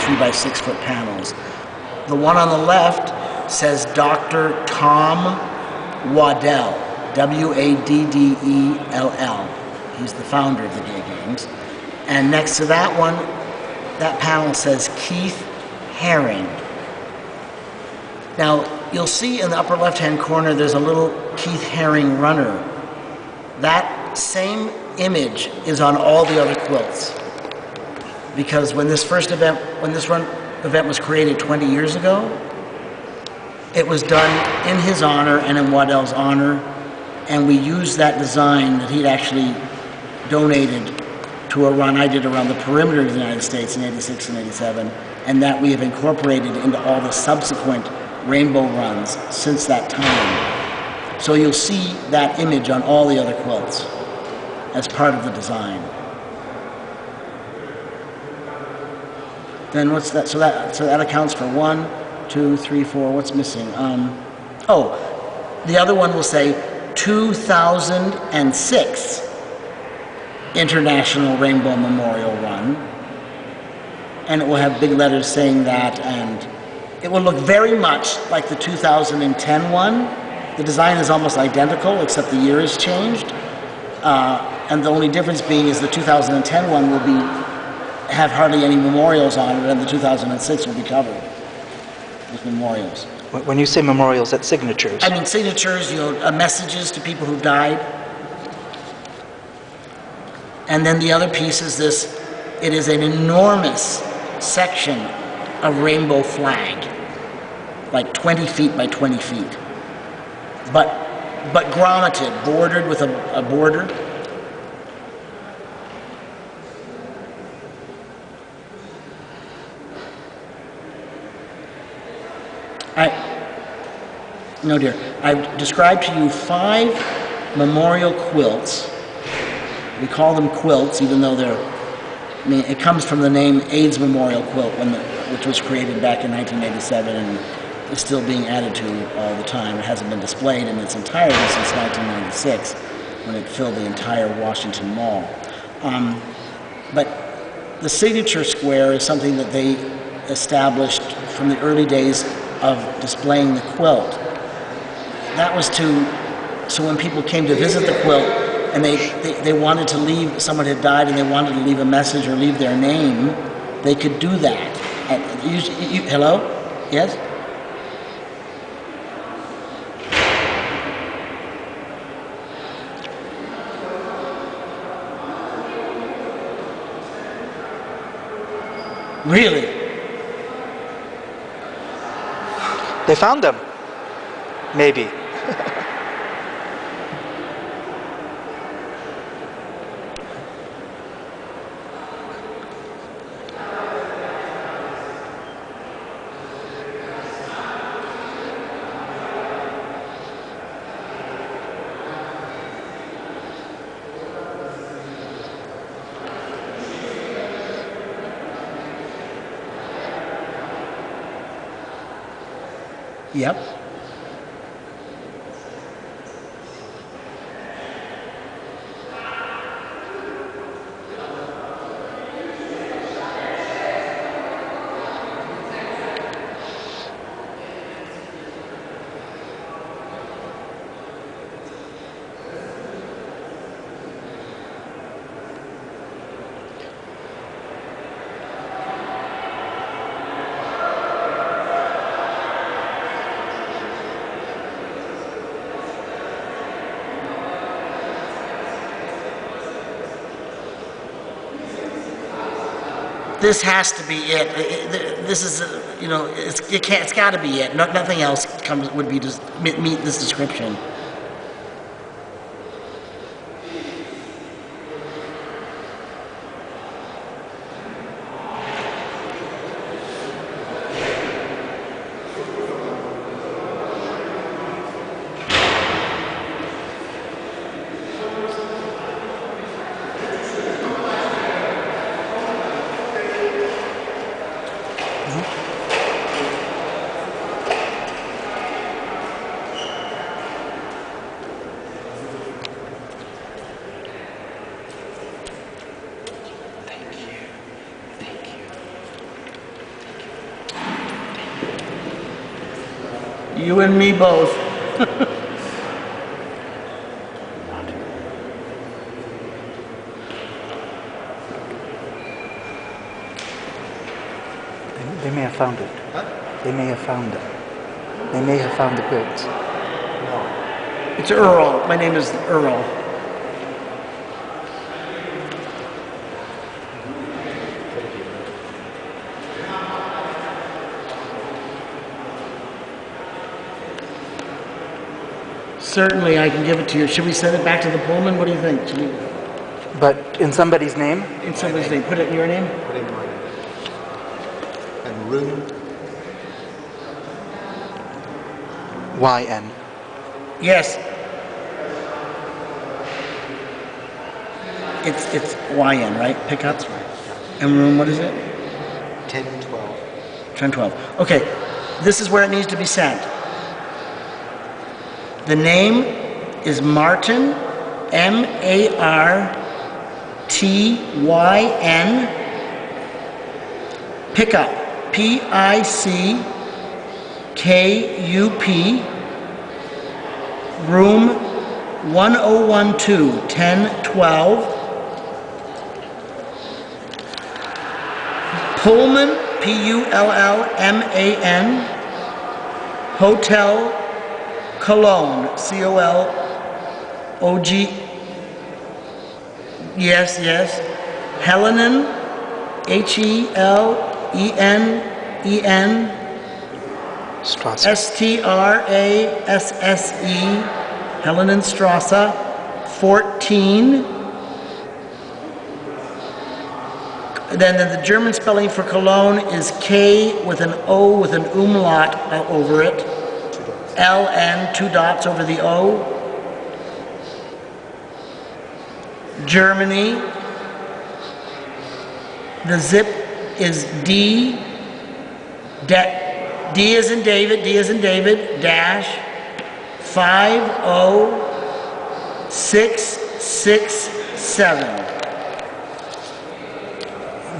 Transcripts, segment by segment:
3 by 6 foot panels. The one on the left says Dr. Tom Waddell, Waddell. He's the founder of the Gay Games. And next to that one, that panel says Keith Haring. Now, you'll see in the upper left-hand corner, there's a little Keith Haring runner. That same image is on all the other quilts. Because when this event was created 20 years ago, it was done in his honor and in Waddell's honor, and we used that design that he'd actually donated to a run I did around the perimeter of the United States in 86 and 87, and that we have incorporated into all the subsequent rainbow runs since that time. So you'll see that image on all the other quilts as part of the design. Then what's that? So that accounts for 1, 2, 3, 4. What's missing? The other one will say 2006 International Rainbow Memorial Run, and it will have big letters saying that, and it will look very much like the 2010 one. The design is almost identical, except the year has changed, and the only difference being is the 2010 one will have hardly any memorials on it, and the 2006 will be covered with memorials. When you say memorials, that's signatures. I mean signatures, messages to people who died. And then the other piece is this: it is an enormous section of rainbow flag, like 20 feet by 20 feet, but grommeted, bordered with a border. No, dear. I've described to you 5 memorial quilts. We call them quilts, even though it comes from the name AIDS Memorial Quilt, which was created back in 1987 and is still being added to all the time. It hasn't been displayed in its entirety since 1996, when it filled the entire Washington Mall. But the signature square is something that they established from the early days of displaying the quilt. That was so when people came to visit the quilt and they wanted to leave, someone had died and they wanted to leave a message or leave their name, they could do that. Hello? Yes? Really? They found them. Maybe. Yep. This has to be it. This is, it's got to be it. Nothing else would be just meet this description. You and me both. They may have found it. Huh? They may have found it. They may have found the quilts. No. It's Earl. My name is Earl. Certainly, I can give it to you. Should we send it back to the Pullman? What do you think? Should we, But in somebody's name? in somebody's name, put it in your name? Put in my name. And room. YN. Yes. It's YN, right? Pickups? And room, what is it? 1012. 1012. Okay, this is where it needs to be sent. The name is Martin, M-A-R-T-Y-N, Pickup, P-I-C-K-U-P, room 1012, 1012, Pullman, P-U-L-L-M-A-N, Hotel Cologne, C-O-L-O-G. Yes, yes. Helenen, H-E-L-E-N-E-N, Strasse. S-T-R-A-S-S-E, Helenenstrasse, 14. Then the German spelling for Cologne is K with an O with an umlaut over it. L-N, 2 dots over the O. Germany. The zip is D. D as in David, dash 50667.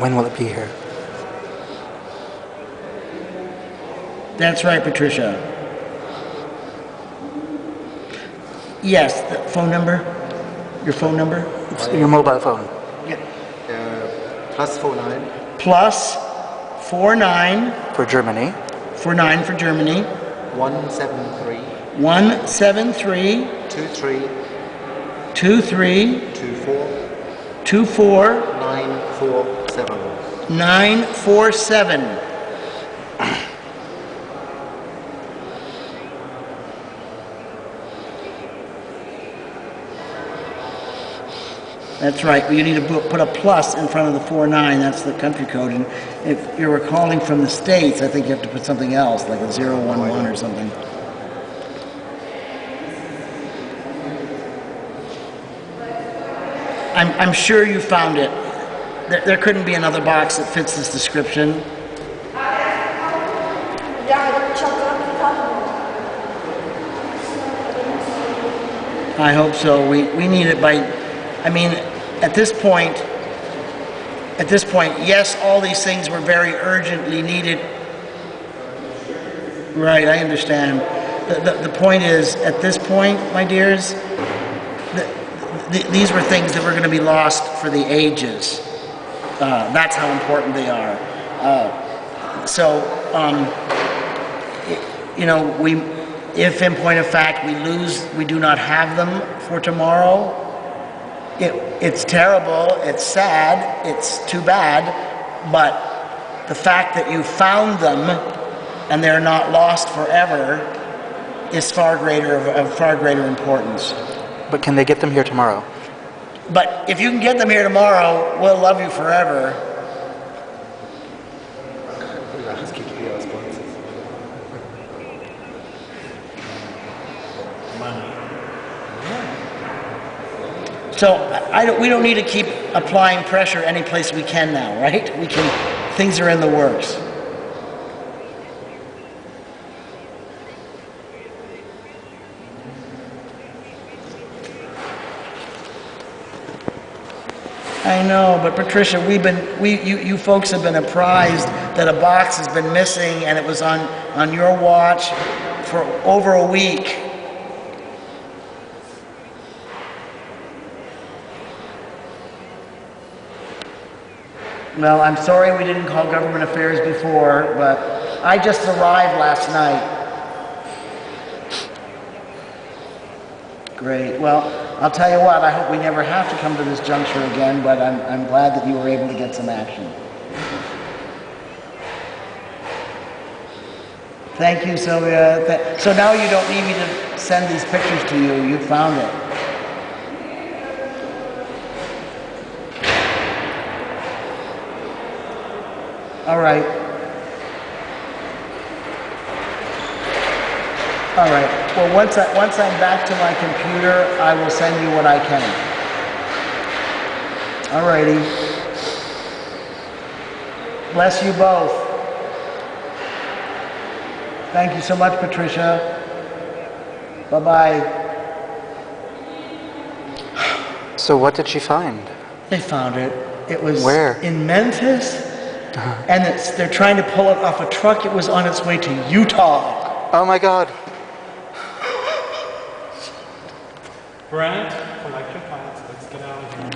When will it be here? That's right, Patricia. Yes, the phone number? Your phone number? It's your mobile phone. Yeah. Plus 49 Plus 49 For Germany. for 9 for Germany. 173 173 23 23 24 24 947. 947. That's right. You need to put a plus in front of the 49. That's the country code. And if you were calling from the States, I think you have to put something else, like a 011 or something. I'm sure you found it. There couldn't be another box that fits this description. I hope so. We need it by, I mean, at this point, yes, all these things were very urgently needed. Right, I understand. The point is, at this point, my dears, these were things that were going to be lost for the ages. That's how important they are. You know, if in point of fact we do not have them for tomorrow, it's terrible, it's sad, it's too bad, but the fact that you found them and they're not lost forever is of far greater importance. But can they get them here tomorrow? But if you can get them here tomorrow, we'll love you forever. So we don't need to keep applying pressure any place we can now, right? Things are in the works. I know, but Patricia, you folks have been apprised that a box has been missing, and it was on your watch for over a week. Well, I'm sorry we didn't call government affairs before, but I just arrived last night. Great. Well, I'll tell you what, I hope we never have to come to this juncture again, but I'm glad that you were able to get some action. Thank you, Sylvia. So now you don't need me to send these pictures to you. You found it. All right. All right. Well, once I'm back to my computer, I will send you what I can. All righty. Bless you both. Thank you so much, Patricia. Bye-bye. So what did she find? They found it. It was Where? in Memphis, and they're trying to pull it off a truck. It was on its way to Utah. Oh my God. Brent, collect your files. Let's get out of here.